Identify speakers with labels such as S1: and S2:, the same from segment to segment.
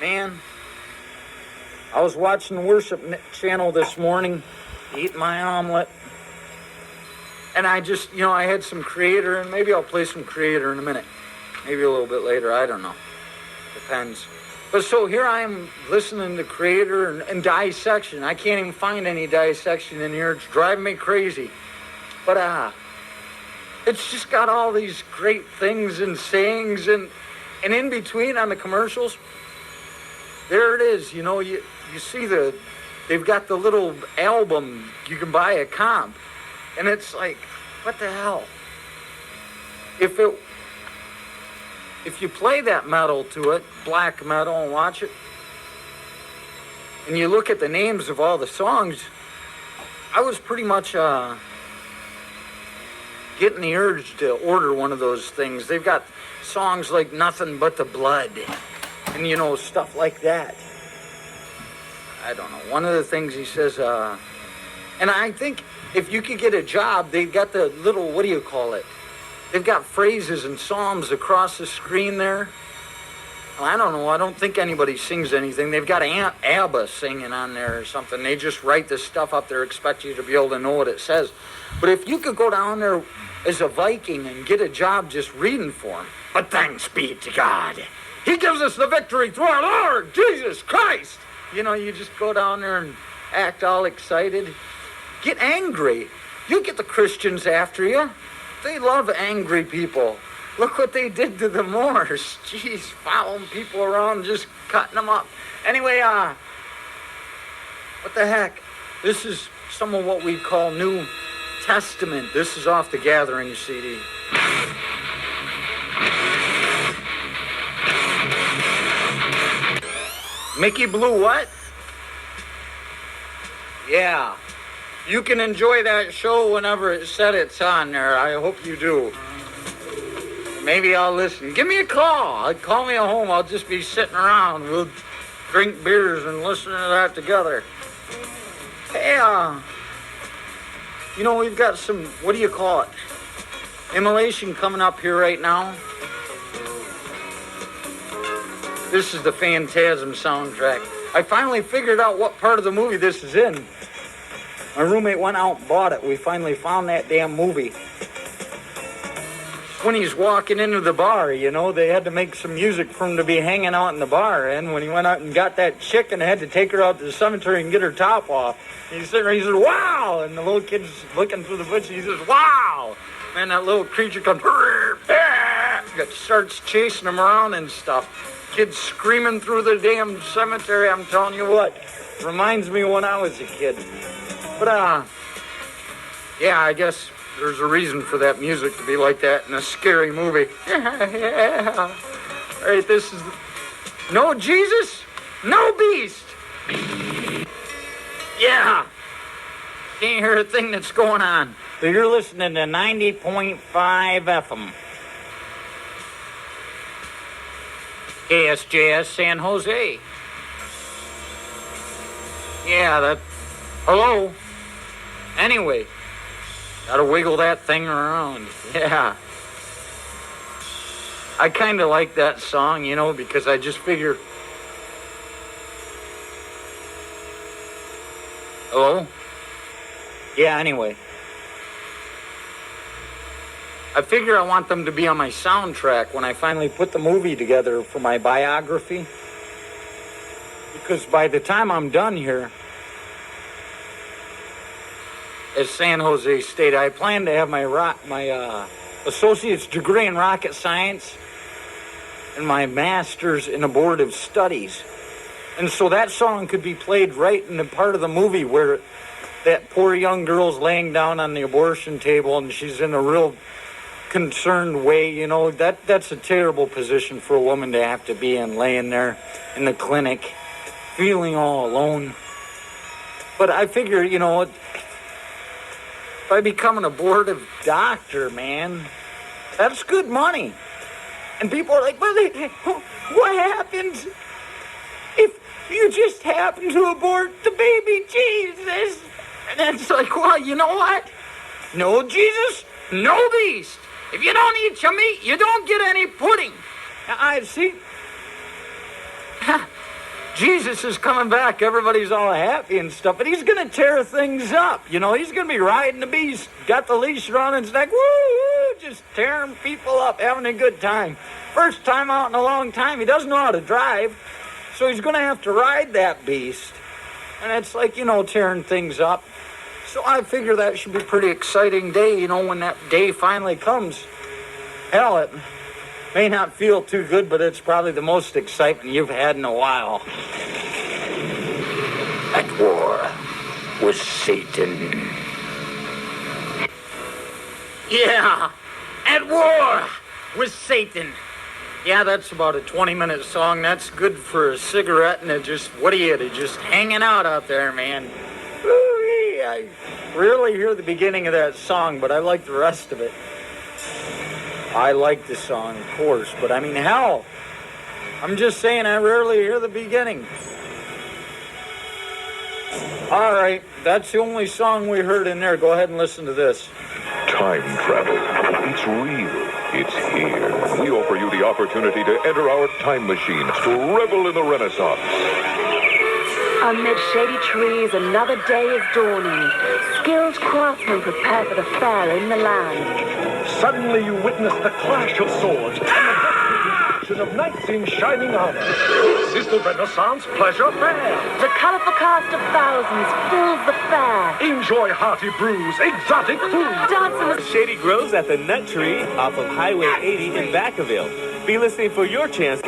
S1: Man, I was watching the worship channel this morning, eating my omelet, and I just, I had some Creator, and maybe I'll play some Creator in a minute. Maybe a little bit later, I don't know. Depends. But so here I am listening to Creator and dissection. I can't even find any dissection in here. It's driving me crazy. But it's just got all these great things and sayings, and in between on the commercials, there it is. You see they've got the little album you can buy a comp, and it's like, what the hell? If you play that metal to it, black metal, and watch it, and you look at the names of all the songs, I was pretty much getting the urge to order one of those things. They've got songs like Nothing But the Blood, and stuff like that. I don't know. One of the things he says, and I think if you could get a job, they've got the little, what do you call it? They've got phrases and psalms across the screen there. Well, I don't know. I don't think anybody sings anything. They've got ABBA singing on there or something. They just write this stuff up there, expect you to be able to know what it says. But if you could go down there as a Viking and get a job just reading for him, but thanks be to God, He gives us the victory through our Lord Jesus Christ. You just go down there and act all excited. Get angry. You get the Christians after you. They love angry people. Look what they did to the Moors. Jeez, following people around, just cutting them up. Anyway, what the heck? This is some of what we call New Testament. This is off the Gathering CD. Mickey Blue what? Yeah. You can enjoy that show whenever it said it's on there. I hope you do. Maybe I'll listen. Give me a call. Call me at home. I'll just be sitting around. We'll drink beers and listen to that together. Hey, we've got some, what do you call it? Immolation coming up here right now. This is the Phantasm soundtrack. I finally figured out what part of the movie this is in. My roommate went out and bought it. We finally found that damn movie. When he's walking into the bar, they had to make some music for him to be hanging out in the bar. And when he went out and got that chick and had to take her out to the cemetery and get her top off, he's sitting there, he says, wow! And the little kid's looking through the bushes, he says, wow! And that little creature comes, starts chasing him around and stuff. Kids screaming through the damn cemetery, I'm telling you what. Reminds me when I was a kid. But, yeah, I guess there's a reason for that music to be like that in a scary movie. Yeah. All right, this is no Jesus, no beast. Yeah. Can't hear a thing that's going on. So you're listening to 90.5 FM. KSJS San Jose. Yeah, that... Hello? Anyway, gotta wiggle that thing around. Yeah. I kind of like that song, because I just figure... Hello? Yeah, anyway. I figure I want them to be on my soundtrack when I finally put the movie together for my biography. Because by the time I'm done here, as San Jose State, I plan to have my associate's degree in rocket science and my master's in abortive studies. And so that song could be played right in the part of the movie where that poor young girl's laying down on the abortion table and she's in a real concerned way. That's a terrible position for a woman to have to be in, laying there in the clinic, feeling all alone. But I figure, if I become an abortive doctor, man, that's good money. And people are like, well, what happens if you just happen to abort the baby Jesus? And it's like, well, you know what? No Jesus, no beast. If you don't eat your meat, you don't get any pudding. I see. Jesus is coming back. Everybody's all happy and stuff, but he's going to tear things up. You know, he's going to be riding the beast, got the leash around his neck, woo, just tearing people up, having a good time. First time out in a long time. He doesn't know how to drive, so he's going to have to ride that beast. And it's like, you know, tearing things up. So I figure that should be a pretty exciting day, you know, when that day finally comes. Hell, it may not feel too good, but it's probably the most excitement you've had in a while. At war with Satan. Yeah, at war with Satan. Yeah, that's about a 20-minute song. That's good for a cigarette and what are you, just hanging out there, man. Ooh, I rarely hear the beginning of that song, but I like the rest of it. I like the song, of course, but I mean, hell, I'm just saying I rarely hear the beginning. All right, that's the only song we heard in there. Go ahead and listen to this.
S2: Time travel. It's real. It's here. We offer you the opportunity to enter our time machines to revel in the Renaissance.
S3: Amid shady trees, another day is dawning. Skilled craftsmen prepare for the fair in the land.
S4: Suddenly you witness the clash of swords and the breathtaking of knights in shining armor. This is the Renaissance Pleasure Fair.
S3: The colorful cast of thousands fills the fair.
S4: Enjoy hearty brews, exotic food.
S3: Dancing with
S5: Shady grows at the Nut Tree off of Highway 80 in Vacaville. Be listening for your chances.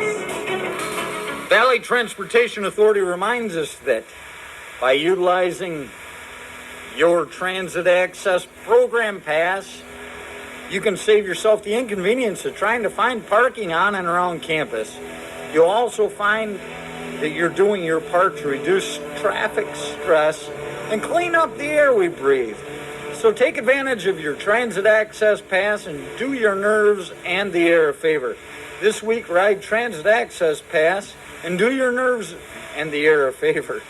S1: Valley Transportation Authority reminds us that by utilizing your Transit Access Program Pass, you can save yourself the inconvenience of trying to find parking on and around campus. You'll also find that you're doing your part to reduce traffic stress and clean up the air we breathe. So take advantage of your Transit Access Pass and do your nerves and the air a favor. This week, ride Transit Access Pass and do your nerves and the air a favor.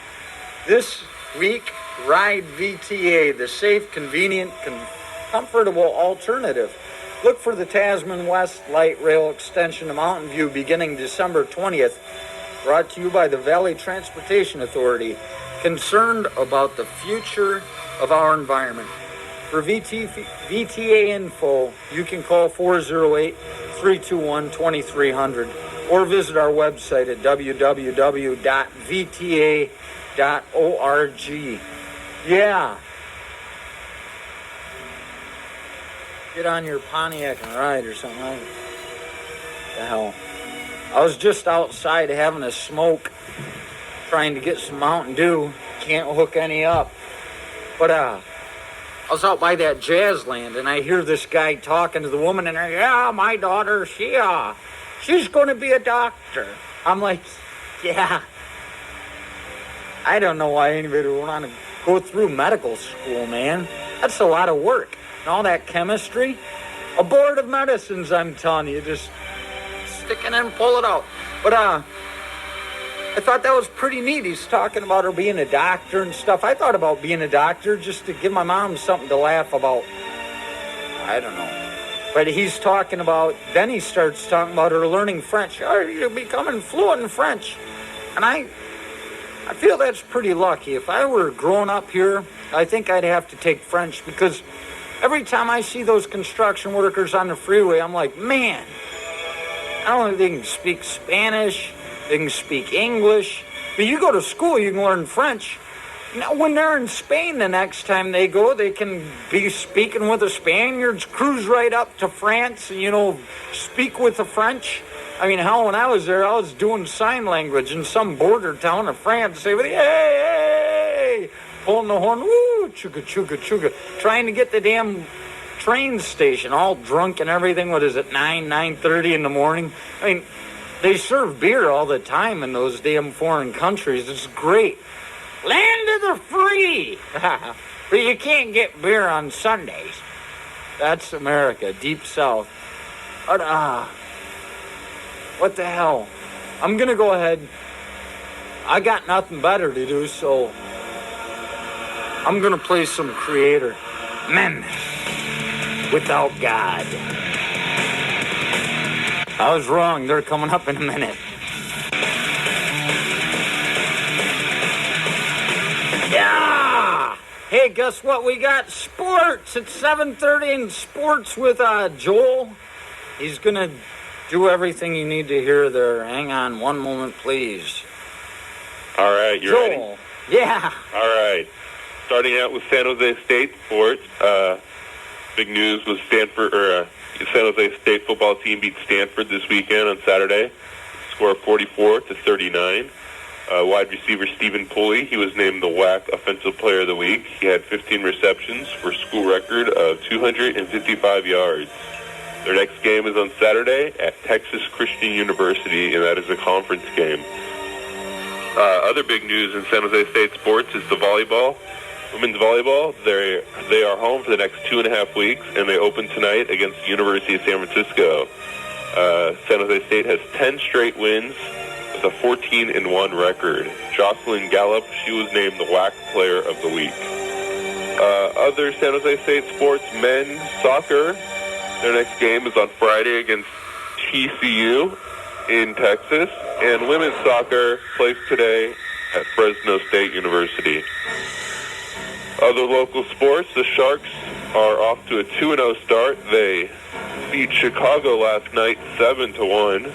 S1: This week, ride VTA, the safe, convenient, comfortable alternative. Look for the Tasman West Light Rail extension to Mountain View beginning December 20th. Brought to you by the Valley Transportation Authority, concerned about the future of our environment. For VTA info, you can call 408-321-2300 or visit our website at www.vta.org. Yeah. Get on your Pontiac and ride or something like that. The hell. I was just outside having a smoke, trying to get some Mountain Dew. Can't hook any up. But I was out by that Jazzland, and I hear this guy talking to the woman, and yeah, my daughter, she's going to be a doctor. I'm like, yeah. I don't know why anybody would want to go through medical school, man. That's a lot of work. And all that chemistry. A board of medicines, I'm telling you, just stick it in and pull it out. But I thought that was pretty neat. He's talking about her being a doctor and stuff. I thought about being a doctor just to give my mom something to laugh about. I don't know. But he's talking about, then he starts talking about her learning French. Oh, you're becoming fluent in French. And I feel that's pretty lucky. If I were growing up here, I think I'd have to take French, because every time I see those construction workers on the freeway, I'm like, man, I don't think they can speak Spanish, they can speak English. But you go to school, you can learn French. Now, when they're in Spain the next time they go, they can be speaking with the Spaniards, cruise right up to France, and, speak with the French. I mean, hell, when I was there, I was doing sign language in some border town of France. They would, hey, pulling the horn, woo, chugga, chugga, chugga, trying to get the damn train station all drunk and everything. What is it, 9:30 in the morning? I mean, they serve beer all the time in those damn foreign countries. It's great. Land of the free. But you can't get beer on Sundays. That's America, deep south. But, what the hell? I'm going to go ahead. I got nothing better to do, so I'm going to play some Creator. Men without God. I was wrong. They're coming up in a minute. Hey, guess what? We got sports at 7:30 and sports with Joel. He's going to do everything you need to hear there. Hang on one moment, please.
S6: All right, you ready?
S1: Joel. Yeah.
S6: All right. Starting out with San Jose State sports. Big news was San Jose State football team beat Stanford this weekend on Saturday. Score 44-39. Wide receiver Stephen Pulley, he was named the WAC Offensive Player of the Week. He had 15 receptions for a school record of 255 yards. Their next game is on Saturday at Texas Christian University, and that is a conference game. Other big news in San Jose State sports is the volleyball. Women's volleyball, they are home for the next 2.5 weeks, and they open tonight against the University of San Francisco. San Jose State has 10 straight wins with a 14-1 record. Jocelyn Gallup, she was named the WAC Player of the Week. Other San Jose State sports, men's soccer, their next game is on Friday against TCU in Texas, and women's soccer plays today at Fresno State University. Other local sports, the Sharks are off to a 2-0 start. They beat Chicago last night 7-1.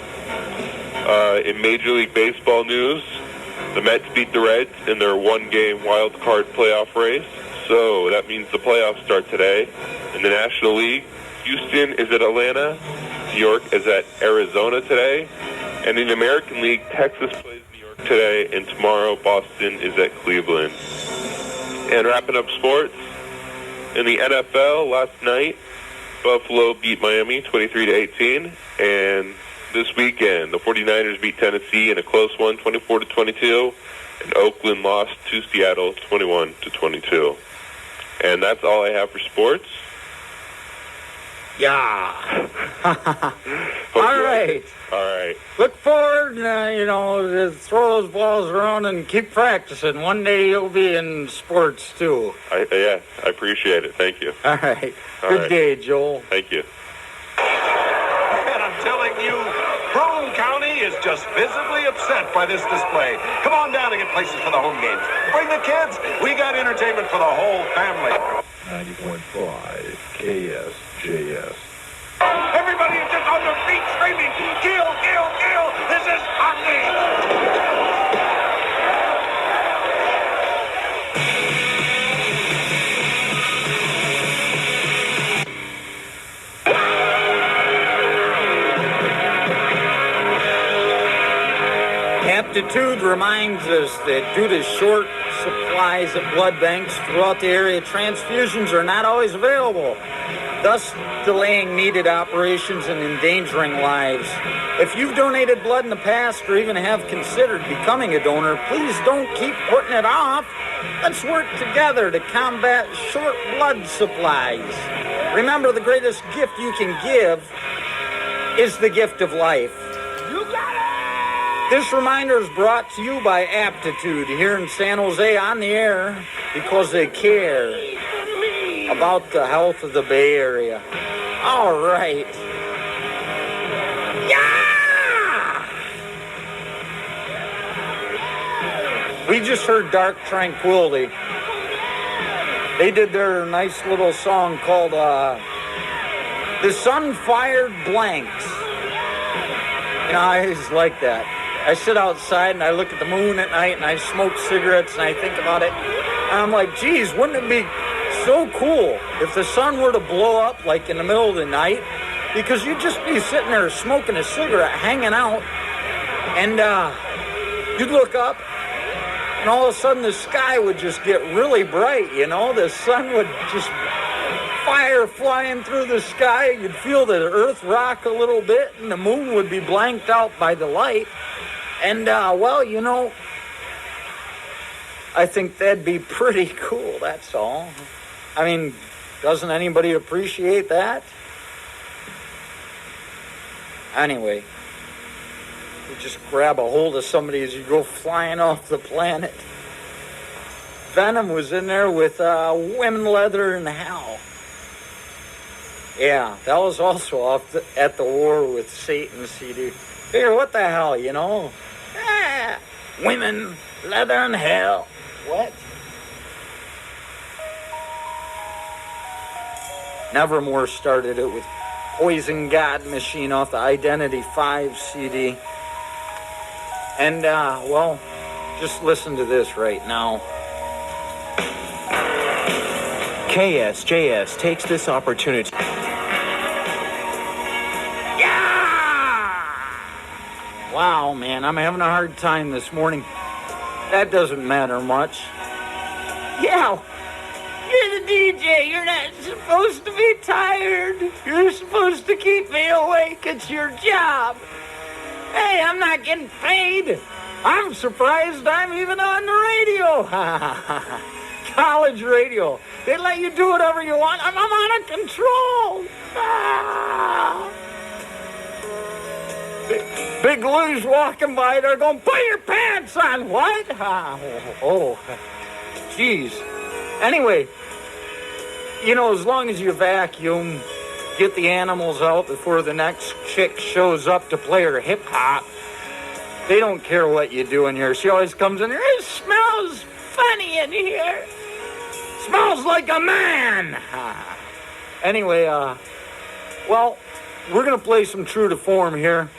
S6: In Major League Baseball news, the Mets beat the Reds in their one-game wild card playoff race. So that means the playoffs start today. In the National League, Houston is at Atlanta. New York is at Arizona today. And in the American League, Texas plays New York today, and tomorrow Boston is at Cleveland. And wrapping up sports, in the NFL last night, Buffalo beat Miami 23-18, and this weekend the 49ers beat Tennessee in a close one, 24-22, and Oakland lost to Seattle 21-22. And that's all I have for sports.
S1: Yeah. All right.
S6: All right.
S1: Look forward, to throw those balls around and keep practicing. One day you'll be in sports, too.
S6: I appreciate it. Thank you.
S1: All right.
S6: All
S1: Good
S6: right.
S1: day, Joel.
S6: Thank you.
S4: And I'm telling you, Broome County is just visibly upset by this display. Come on down and get places for the home games. Bring the kids. We got entertainment for the whole family.
S2: 90.5 KSJS.
S4: Everybody is just on their feet screaming, Gil, Gil, Gil, this is hockey!
S1: Aptitude reminds us that due to short supplies at blood banks throughout the area, transfusions are not always available, thus delaying needed operations and endangering lives. If you've donated blood in the past or even have considered becoming a donor, please don't keep putting it off. Let's work together to combat short blood supplies. Remember, the greatest gift you can give is the gift of life. You got it! This reminder is brought to you by Aptitude here in San Jose on the air because they care about the health of the Bay Area. All right. Yeah! We just heard Dark Tranquility. They did their nice little song called The Sun Fired Blanks. I always like that. I sit outside and I look at the moon at night and I smoke cigarettes and I think about it. And I'm like, geez, wouldn't it be so cool if the sun were to blow up like in the middle of the night? Because you'd just be sitting there smoking a cigarette, hanging out, and you'd look up and all of a sudden the sky would just get really bright, The sun would just fire flying through the sky. You'd feel the earth rock a little bit and the moon would be blanked out by the light. And, I think that'd be pretty cool, that's all. I mean, doesn't anybody appreciate that? Anyway, you just grab a hold of somebody as you go flying off the planet. Venom was in there with Women, Leather, and Hell. Yeah, that was also at the War with Satan CD. Figure, what the hell, Women, leather, and hell. What? Nevermore started it with Poison God Machine off the Identity 5 CD. And, well, just listen to this right now.
S5: KSJS takes this opportunity.
S1: Wow, man, I'm having a hard time this morning. That doesn't matter much. Yeah, you're the DJ. You're not supposed to be tired. You're supposed to keep me awake. It's your job. Hey, I'm not getting paid. I'm surprised I'm even on the radio. College radio. They let you do whatever you want. I'm out of control. Big Lou's walking by, they're going, put your pants on. What? Jeez. Anyway, you know, as long as you vacuum, get the animals out before the next chick shows up to play her hip-hop, they don't care what you do in here. She always comes in here, it smells funny in here. Smells like a man. Anyway, well, we're going to play some True to Form here.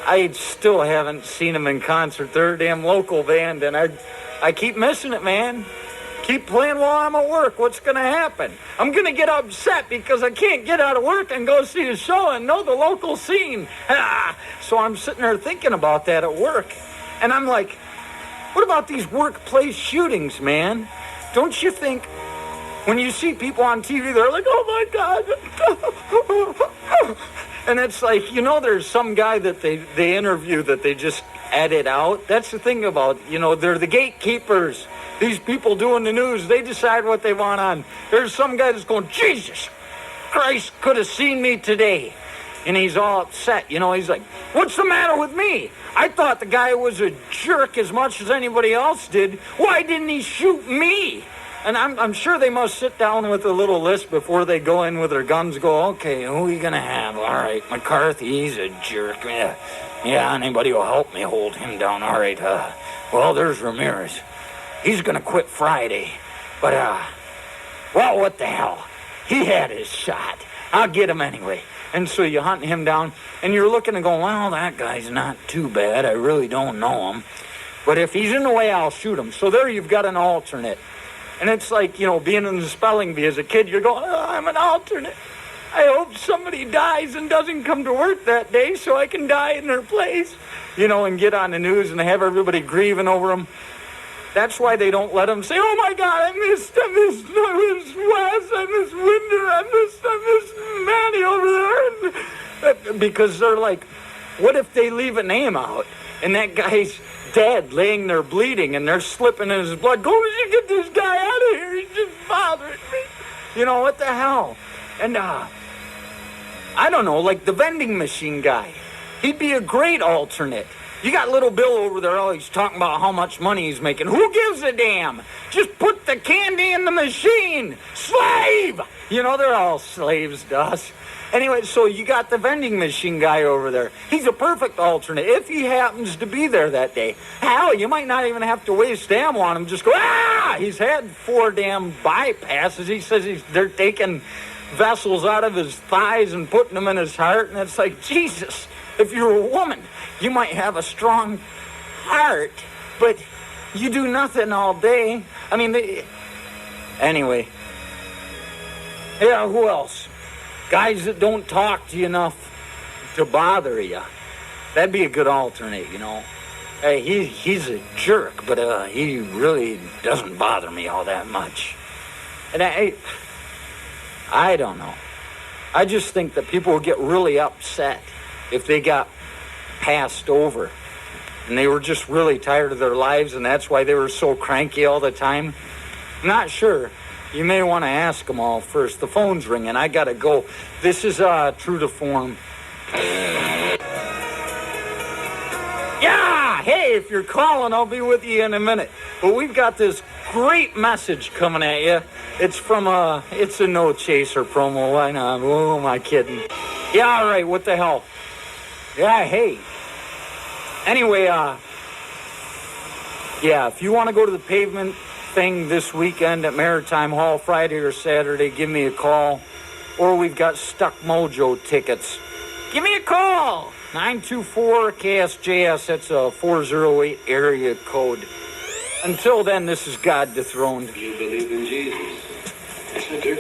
S1: I still haven't seen them in concert. They're a damn local band, and I keep missing it, man. Keep playing while I'm at work. What's going to happen? I'm going to get upset because I can't get out of work and go see a show and know the local scene. So I'm sitting there thinking about that at work. And I'm like, what about these workplace shootings, man? Don't you think when you see people on TV, they're like, oh, my God. And it's like, you know, there's some guy that they interview that they just edit out. That's the thing about, you know, they're the gatekeepers. These people doing the news, they decide what they want on. There's some guy that's going, Jesus Christ could have seen me today. And he's all upset. You know, he's like, what's the matter with me? I thought the guy was a jerk as much as anybody else did. Why didn't he shoot me? And I'm sure they must sit down with a little list before they go in with their guns, go, okay, who are we going to have? All right, McCarthy, he's a jerk. Yeah, anybody will help me hold him down. All right, well, there's Ramirez. He's going to quit Friday. But, well, what the hell? He had his shot. I'll get him anyway. And so you hunt him down, and you're looking and going, well, that guy's not too bad. I really don't know him. But if he's in the way, I'll shoot him. So there you've got an alternate. And it's like, you know, being in the spelling bee as a kid, you're going, oh, I'm an alternate. I hope somebody dies and doesn't come to work that day so I can die in their place. You know, and get on the news and have everybody grieving over them. That's why they don't let them say, oh, my God, I missed Wes, I missed Winder, I missed Manny over there. Because they're like, what if they leave a name out and that guy's dead, laying there bleeding, and they're slipping in his blood. Go, you get this guy out of here. He's just bothering me. You know, what the hell? And, I don't know, like the vending machine guy. He'd be a great alternate. You got little Bill over there always talking about how much money he's making. Who gives a damn? Just put the candy in the machine. Slave! You know, they're all slaves to us. Anyway, so you got the vending machine guy over there. He's a perfect alternate if he happens to be there that day. Hell, you might not even have to waste ammo on him. Just go, ah! He's had 4 damn bypasses. He says they're taking vessels out of his thighs and putting them in his heart. And it's like, Jesus, if you're a woman, you might have a strong heart, but you do nothing all day. I mean, anyway. Yeah, who else? Guys that don't talk to you enough to bother you. That'd be a good alternate, you know. Hey, he's a jerk, but he really doesn't bother me all that much. And I don't know. I just think that people would get really upset if they got passed over and they were just really tired of their lives, and that's why they were so cranky all the time. Not sure. You may want to ask them all first. The phone's ringing. I got to go. This is True to Form. Yeah! Hey, if you're calling, I'll be with you in a minute. But we've got this great message coming at you. It's from, it's a No Chaser promo. Why not? Who am I kidding? Yeah, all right. What the hell? Yeah, hey. Anyway, yeah, if you want to go to the Pavement thing this weekend at Maritime Hall, Friday or Saturday, give me a call. Or we've got Stuck Mojo tickets. Give me a call. 924-KSJS. That's a 408 area code. Until then, this is God Dethroned.
S7: You believe in Jesus? Yes, I do.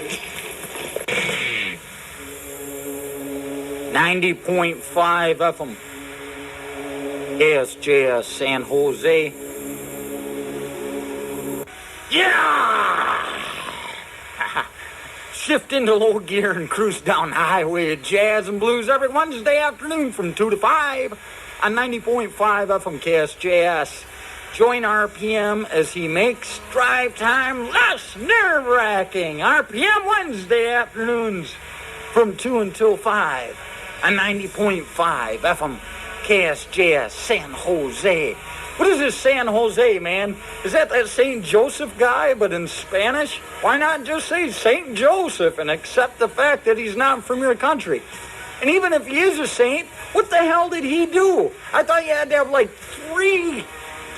S1: 90.5 FM. KSJS San Jose. Yeah! Shift into low gear and cruise down the highway of jazz and blues every Wednesday afternoon from 2 to 5 on 90.5 FM KSJS. Join RPM as he makes drive time less nerve-wracking. RPM Wednesday afternoons from 2 until 5 on 90.5 FM KSJS San Jose. What is this San Jose, man? Is that St. Joseph guy, but in Spanish? Why not just say St. Joseph and accept the fact that he's not from your country? And even if he is a saint, what the hell did he do? I thought you had to have like 3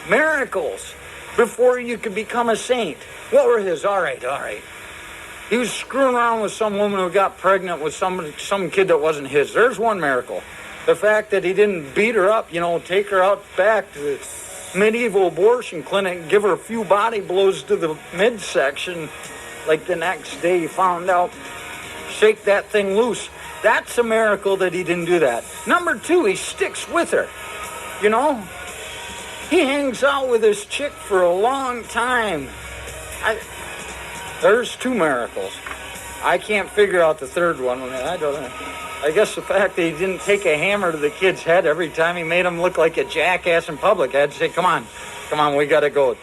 S1: miracles before you could become a saint. What were his? All right. He was screwing around with some woman who got pregnant with some kid that wasn't his. There's one miracle. The fact that he didn't beat her up, take her out back to the medieval abortion clinic and give her a few body blows to the midsection, like the next day he found out, shake that thing loose. That's a miracle that he didn't do that. Number 2, he sticks with her. He hangs out with this chick for a long time. There's 2 miracles. I can't figure out the third one. I don't know. I guess the fact that he didn't take a hammer to the kid's head every time he made him look like a jackass in public. I had to say, come on, we got to go.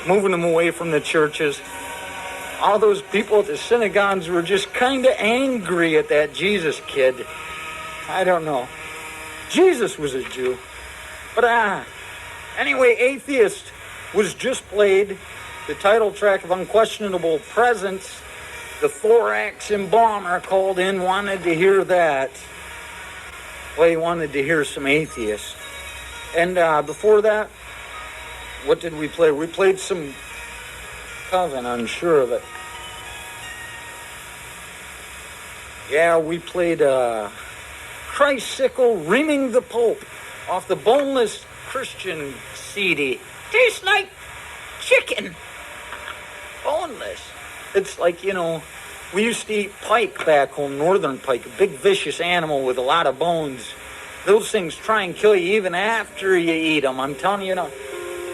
S1: Moving them away from the churches. All those people at the synagogues were just kind of angry at that Jesus kid. I don't know. Jesus was a Jew. But anyway, Atheist was just played. The title track of Unquestionable Presence. The Thorax Embalmer called in, wanted to hear that. Well, he wanted to hear some Atheists. And before that, what did we play? We played some Coven, I'm sure of it. Yeah, we played Tricycle Reaming the Pope off the Boneless Christian CD. Tastes like chicken. Boneless. It's like, we used to eat pike back home, northern pike, a big vicious animal with a lot of bones. Those things try and kill you even after you eat them. I'm telling you,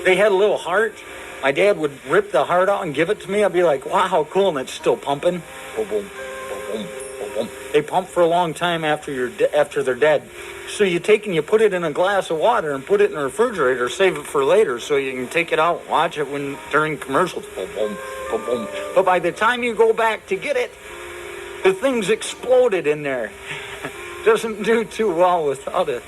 S1: they had a little heart. My dad would rip the heart out and give it to me. I'd be like, wow, how cool, and it's still pumping. Boom, boom, boom, boom, boom, boom. They pump for a long time after they're dead. So you take and you put it in a glass of water and put it in the refrigerator, save it for later so you can take it out and watch it during commercials. Boom, boom, boom, boom. But by the time you go back to get it, the thing's exploded in there. Doesn't do too well without a,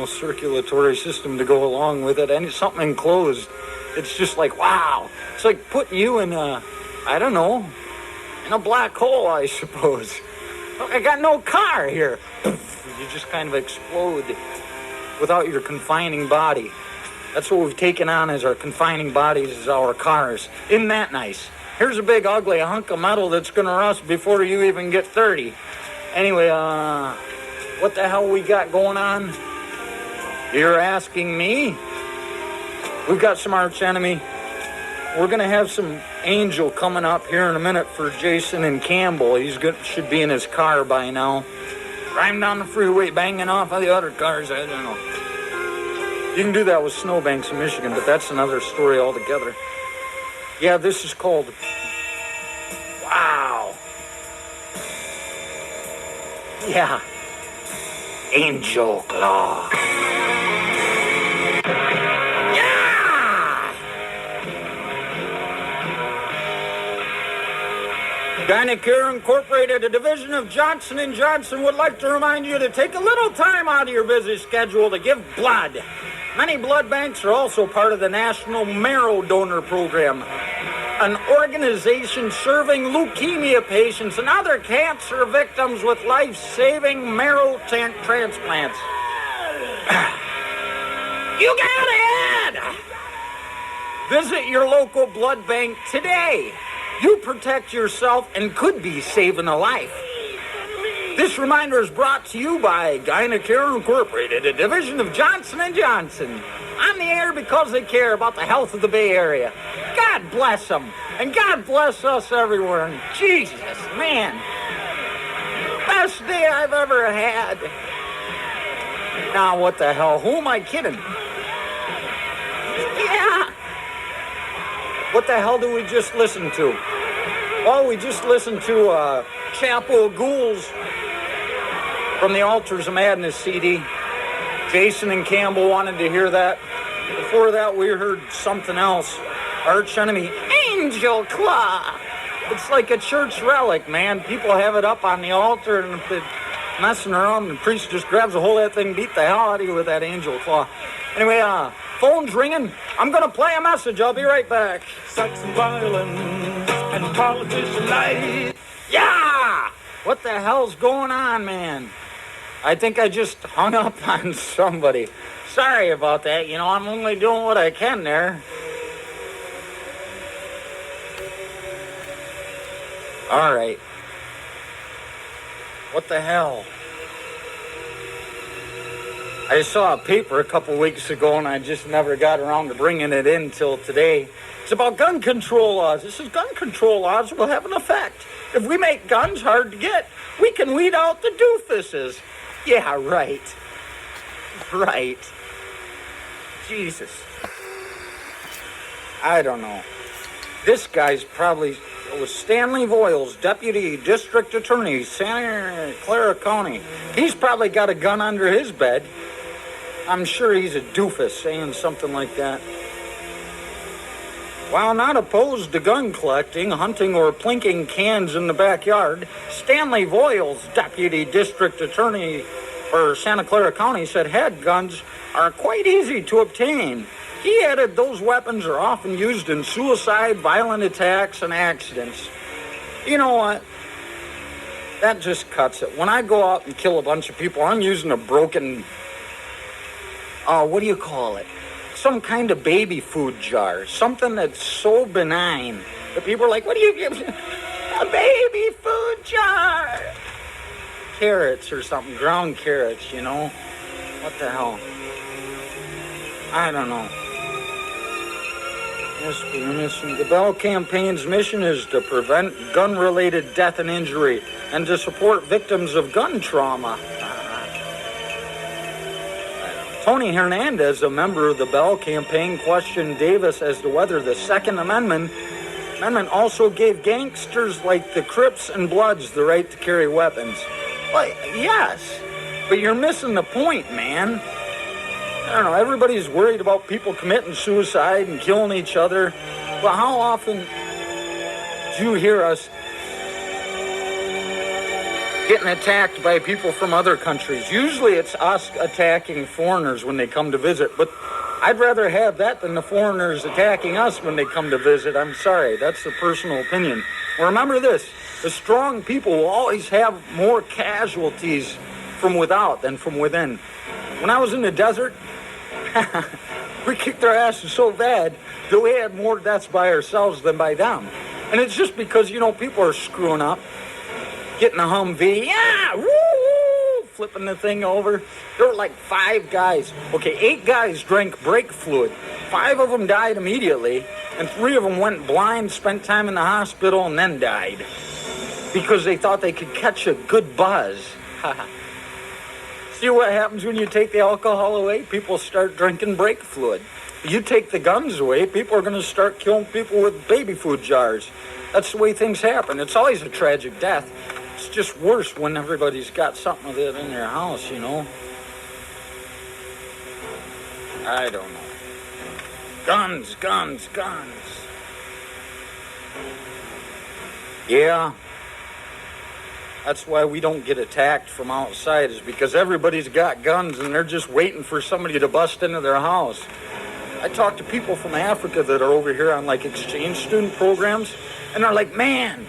S1: circulatory system to go along with it. And something enclosed. It's just like, wow. It's like putting you in a black hole, I suppose. I got no car here. You just kind of explode without your confining body. That's what we've taken on as our confining bodies, as our cars. Isn't that nice? Here's a big ugly hunk of metal that's going to rust before you even get 30. Anyway, what the hell we got going on? You're asking me? We've got some arch enemy. We're going to have some Angel coming up here in a minute for Jason and Campbell. Should be in his car by now. Driving down the freeway, banging off of the other cars. I don't know. You can do that with snowbanks in Michigan, but that's another story altogether. Yeah, this is called... Wow. Yeah. Angel Claw. Dynacare Incorporated, a division of Johnson & Johnson, would like to remind you to take a little time out of your busy schedule to give blood. Many blood banks are also part of the National Marrow Donor Program, an organization serving leukemia patients and other cancer victims with life-saving marrow transplants. You got it! Visit your local blood bank today. You protect yourself and could be saving a life. This reminder is brought to you by Gynecare Incorporated, a division of Johnson & Johnson. On the air because they care about the health of the Bay Area. God bless them. And God bless us everywhere. And Jesus, man. Best day I've ever had. Now, what the hell? Who am I kidding? Yeah. What the hell do we just listen to? Well, we just listened to Chapel of Ghouls from the Altars of Madness CD. Jason and Campbell wanted to hear that. Before that, we heard something else. Arch Enemy, Angel Claw. It's like a church relic, man. People have it up on the altar, and if they're messing around, the priest just grabs a hold of that thing, beat the hell out of you with that Angel Claw. Anyway, phone's ringing. I'm going to play a message. I'll be right back.
S5: Sex and violence and politician life.
S1: Yeah! What the hell's going on, man? I think I just hung up on somebody. Sorry about that. You know, I'm only doing what I can there. All right. What the hell? I saw a paper a couple weeks ago, and I just never got around to bringing it in till today. It's about gun control laws. This is gun control laws will have an effect. If we make guns hard to get, we can weed out the doofuses. Yeah, right. Right. Jesus. I don't know. This guy's probably... It was Stanley Voiles, Deputy District Attorney, Santa Clara County. He's probably got a gun under his bed. I'm sure he's a doofus saying something like that. While not opposed to gun collecting, hunting, or plinking cans in the backyard, Stanley Voiles, Deputy District Attorney for Santa Clara County, said handguns are quite easy to obtain. He added those weapons are often used in suicide, violent attacks, and accidents. You know what? That just cuts it. When I go out and kill a bunch of people, I'm using a broken, what do you call it? Some kind of baby food jar. Something that's so benign that people are like, what do you give? A baby food jar. Carrots or something, ground carrots, you know? What the hell? I don't know. The Bell campaign's mission is to prevent gun-related death and injury and to support victims of gun trauma. Tony Hernandez, a member of the Bell campaign, questioned Davis as to whether the Second Amendment also gave gangsters like the Crips and Bloods the right to carry weapons. Well, yes, but you're missing the point, man. I don't know, everybody's worried about people committing suicide and killing each other. But how often do you hear us getting attacked by people from other countries? Usually it's us attacking foreigners when they come to visit, but I'd rather have that than the foreigners attacking us when they come to visit. I'm sorry, that's a personal opinion. Remember this, the strong people will always have more casualties from without than from within. When I was in the desert, we kicked their asses so bad that we had more deaths by ourselves than by them. And it's just because, you know, people are screwing up, getting a Humvee, flipping the thing over. There were like 5 guys. Okay, 8 guys drank brake fluid. 5 of them died immediately, and 3 of them went blind, spent time in the hospital, and then died because they thought they could catch a good buzz. See what happens when you take the alcohol away? People start drinking brake fluid. You take the guns away, people are going to start killing people with baby food jars. That's the way things happen. It's always a tragic death. It's just worse when everybody's got something of it in their house, you know? I don't know. Guns, guns, guns. Yeah. That's why we don't get attacked from outside, is because everybody's got guns and they're just waiting for somebody to bust into their house. I talk to people from Africa that are over here on like exchange student programs, and they're like, man,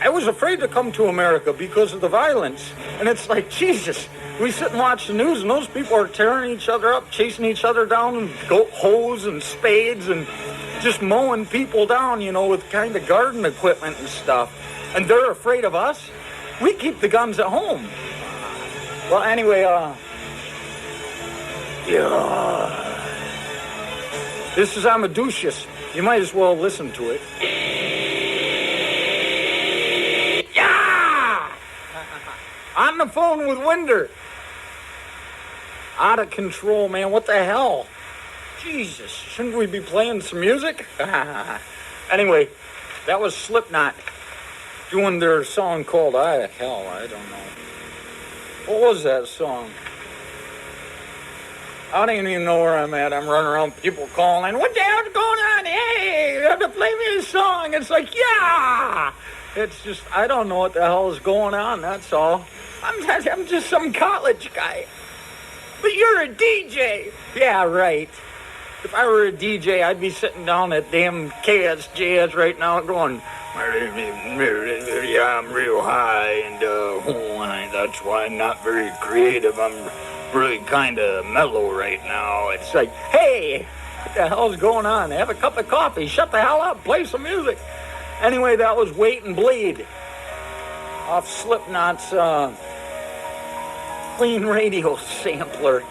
S1: I was afraid to come to America because of the violence. And it's like, Jesus, we sit and watch the news and those people are tearing each other up, chasing each other down, and hoes and spades and just mowing people down, with kind of garden equipment and stuff. And they're afraid of us. We keep the guns at home. Well, anyway, yeah. This is Amadeus. You might as well listen to it. Yeah! On the phone with Winder. Out of control, man. What the hell? Jesus, shouldn't we be playing some music? Anyway, that was Slipknot doing their song called I don't know. What was that song? I don't even know where I'm at. I'm running around, people calling, what the hell's going on? Hey, you have to play me a song. It's like, yeah! It's just, I don't know what the hell is going on, that's all. I'm just some college guy. But you're a DJ. Yeah, right. If I were a DJ, I'd be sitting down at damn KSJS right now going, yeah, I'm real high, and that's why I'm not very creative. I'm really kind of mellow right now. It's like, hey, what the hell's going on? Have a cup of coffee. Shut the hell up. Play some music. Anyway, that was Wait and Bleed off Slipknot's Clean Radio sampler.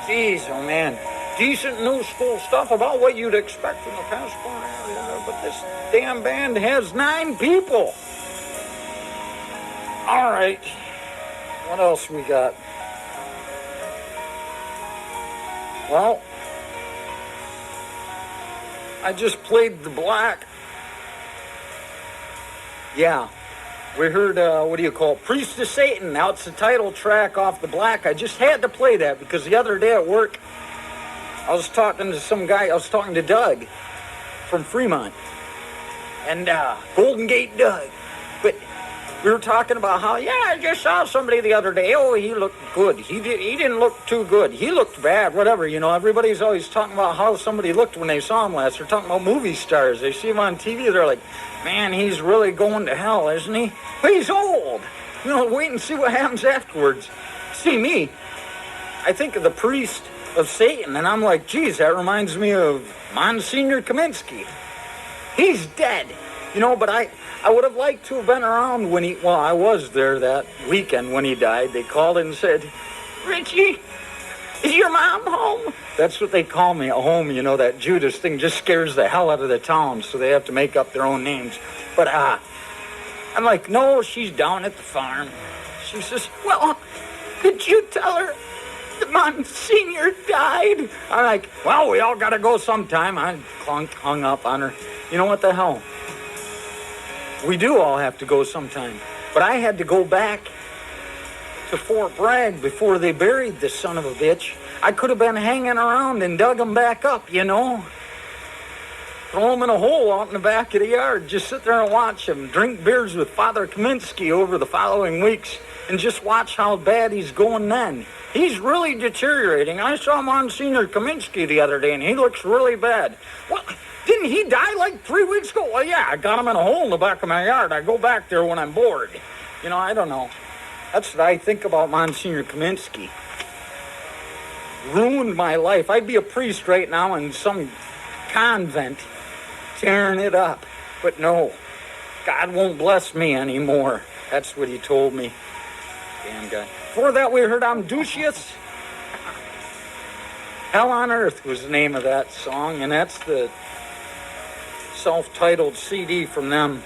S1: Jeez, oh man. Decent new school stuff about what you'd expect from the Passport area, but this damn band has 9 people. All right. What else we got? Well, I just played The Black. Yeah. We heard, Priest of Satan. Now it's the title track off The Black. I just had to play that because the other day at work, I was talking to some guy. I was talking to Doug from Fremont. And Golden Gate Doug. But we were talking about how, I just saw somebody the other day. Oh, he looked good. He didn't look too good. He looked bad, whatever. Everybody's always talking about how somebody looked when they saw him last. They're talking about movie stars. They see him on TV. They're like, man, he's really going to hell, isn't he? But he's old. Wait and see what happens afterwards. See me, I think of the Priest of Satan, and I'm like, geez, that reminds me of Monsignor Kaminsky. He's dead. But I would have liked to have been around when I was there that weekend when he died. They called and said, Richie, is your mom home? That's what they call me at home. That Judas thing just scares the hell out of the town, so they have to make up their own names. But I'm like, no, she's down at the farm. She says, well, could you tell her the Monsignor died? I'm like, well, we all got to go sometime. I hung up on her. What the hell? We do all have to go sometime. But I had to go back to Fort Bragg before they buried this son of a bitch. I could have been hanging around and dug him back up, Throw him in a hole out in the back of the yard. Just sit there and watch him. Drink beers with Father Kaminsky over the following weeks. And just watch how bad he's going then. He's really deteriorating. I saw Monsignor Kaminsky the other day, and he looks really bad. Well, didn't he die like 3 weeks ago? Well, yeah, I got him in a hole in the back of my yard. I go back there when I'm bored. I don't know. That's what I think about Monsignor Kaminsky. Ruined my life. I'd be a priest right now in some convent tearing it up. But no, God won't bless me anymore. That's what he told me. Damn guy. Before that, we heard Amadeus. Hell on Earth was the name of that song, and that's the self-titled CD from them.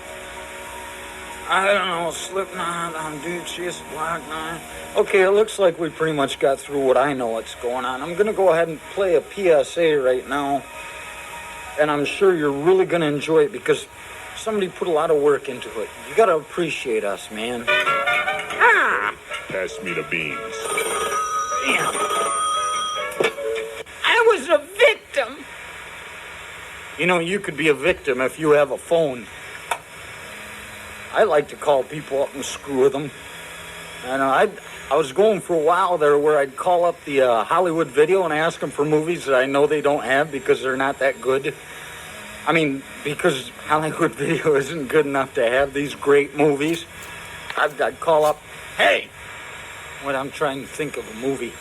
S1: I don't know, Slipknot, Amadeus, Black Knight. Okay, it looks like we pretty much got through what I know what's going on. I'm going to go ahead and play a PSA right now, and I'm sure you're really going to enjoy it because somebody put a lot of work into it. You got to appreciate us, man.
S2: Pass me the beans.
S1: Damn. I was a victim. You could be a victim if you have a phone. I like to call people up and screw with them. I was going for a while there where I'd call up the Hollywood Video and ask them for movies that I know they don't have because they're not that good. I mean, because Hollywood Video isn't good enough to have these great movies. I'd call up, hey, when I'm trying to think of a movie.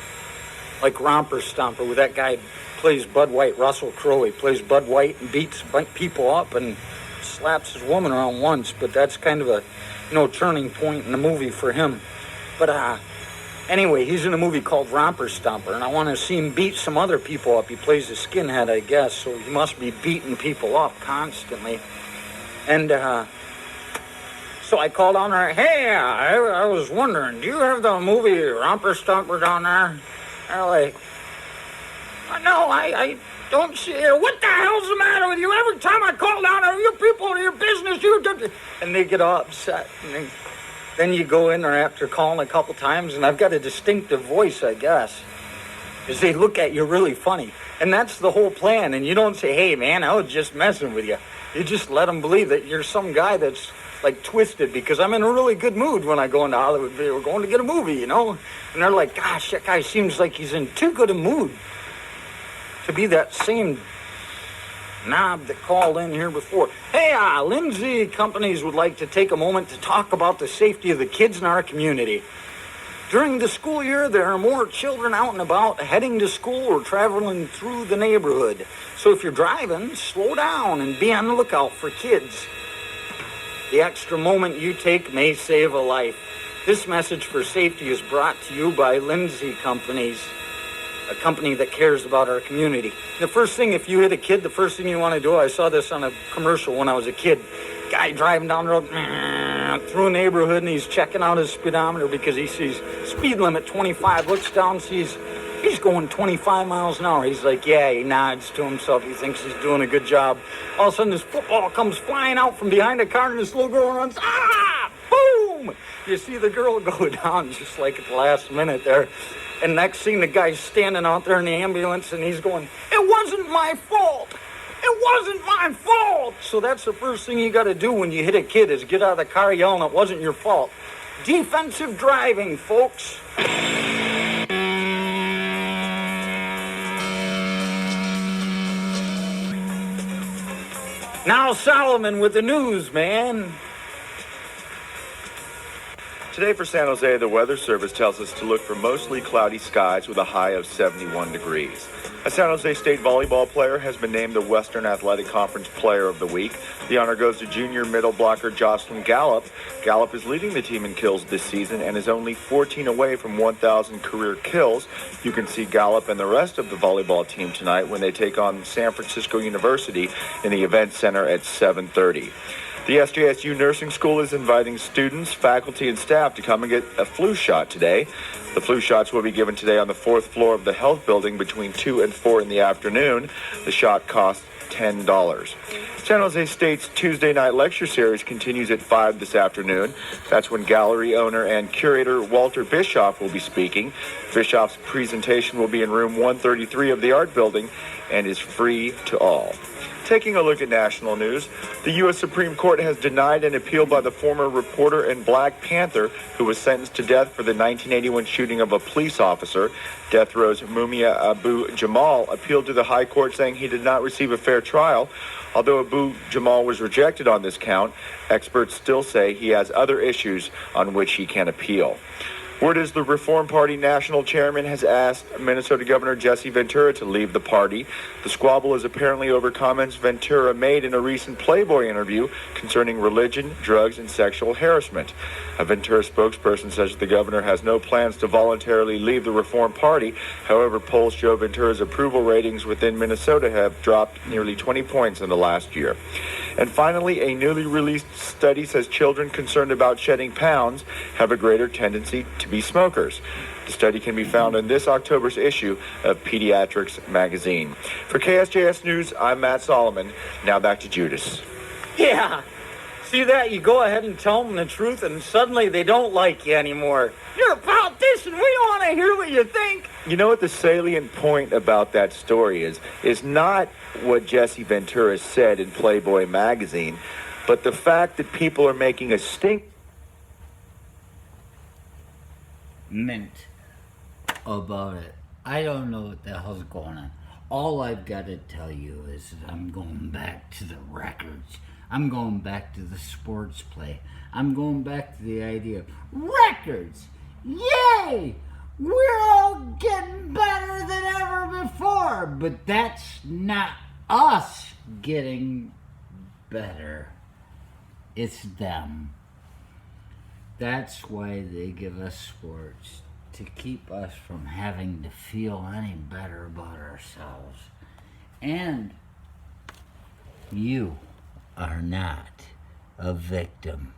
S1: like Romper Stomper, where that guy plays Bud White, Russell Crowe. He plays Bud White and beats people up and slaps his woman around once, but that's kind of a, turning point in the movie for him. But anyway, he's in a movie called Romper Stomper, and I want to see him beat some other people up. He plays a skinhead, I guess, so he must be beating people up constantly. And so I called on her, hey, I was wondering, do you have the movie Romper Stomper down there? They're like, no, I don't see it. What the hell's the matter with you? Every time I call down there, you people in your business, you do. And they get all upset. And then you go in there after calling a couple times, and I've got a distinctive voice, I guess, because they look at you really funny. And that's the whole plan. And you don't say, hey, man, I was just messing with you. You just let them believe that you're some guy that's like twisted, because I'm in a really good mood when I go into Hollywood. We're going to get a movie, And they're like, gosh, that guy seems like he's in too good a mood to be that same knob that called in here before. Hey, Lindsay Companies would like to take a moment to talk about the safety of the kids in our community. During the school year, there are more children out and about heading to school or traveling through the neighborhood. So if you're driving, slow down and be on the lookout for kids. The extra moment you take may save a life. This message for safety is brought to you by Lindsay Companies, a company that cares about our community. The first thing, if you hit a kid, the first thing you want to do, I saw this on a commercial when I was a kid. Guy driving down the road through a neighborhood, and he's checking out his speedometer because he sees speed limit 25, looks down, sees he's going 25 miles an hour. He's like, yeah, he nods to himself. He thinks he's doing a good job. All of a sudden, this football comes flying out from behind the car, and this little girl runs, boom! You see the girl go down just like at the last minute there. And next thing, the guy's standing out there in the ambulance, and he's going, it wasn't my fault. It wasn't my fault. So that's the first thing you got to do when you hit a kid, is get out of the car yelling it wasn't your fault. Defensive driving, folks. Now Solomon with the news, man.
S8: Today for San Jose, the Weather Service tells us to look for mostly cloudy skies with a high of 71 degrees. A San Jose State volleyball player has been named the Western Athletic Conference Player of the Week. The honor goes to junior middle blocker Jocelyn Gallup. Gallup is leading the team in kills this season and is only 14 away from 1,000 career kills. You can see Gallup and the rest of the volleyball team tonight when they take on San Francisco University in the Event Center at 7:30. The SJSU Nursing School is inviting students, faculty, and staff to come and get a flu shot today. The flu shots will be given today on the 4th floor of the health building between 2 and 4 in the afternoon. The shot costs $10. San Jose State's Tuesday night lecture series continues at 5 this afternoon. That's when gallery owner and curator Walter Bischoff will be speaking. Bischoff's presentation will be in room 133 of the art building and is free to all. Taking a look at national news, the U.S. Supreme Court has denied an appeal by the former reporter and Black Panther who was sentenced to death for the 1981 shooting of a police officer. Death row's Mumia Abu-Jamal appealed to the High Court saying he did not receive a fair trial. Although Abu-Jamal was rejected on this count, experts still say he has other issues on which he can appeal. Word is the Reform Party national chairman has asked Minnesota Governor Jesse Ventura to leave the party. The squabble is apparently over comments Ventura made in a recent Playboy interview concerning religion, drugs, and sexual harassment. A Ventura spokesperson says the governor has no plans to voluntarily leave the Reform Party. However, polls show Ventura's approval ratings within Minnesota have dropped nearly 20 points in the last year. And finally, a newly released study says children concerned about shedding pounds have a greater tendency to be smokers. The study can be found in this October's issue of Pediatrics magazine. For KSJS News, I'm Matt Solomon. Now back to Judas.
S1: Yeah. See that? You go ahead and tell them the truth, and suddenly they don't like you anymore. You're a politician. We don't want to hear what you think.
S8: You know what the salient point about that story is not what Jesse Ventura said in Playboy magazine, but the fact that people are making a stink
S9: about it. I don't know what the hell's going on. All I've got to tell you is that I'm going back to the records. I'm going back to the sports play. I'm going back to the idea of records. Yay! We're all getting better than ever before, but that's not us getting better. It's them. That's why they give us sports, to keep us from having to feel any better about ourselves. And you are not a victim.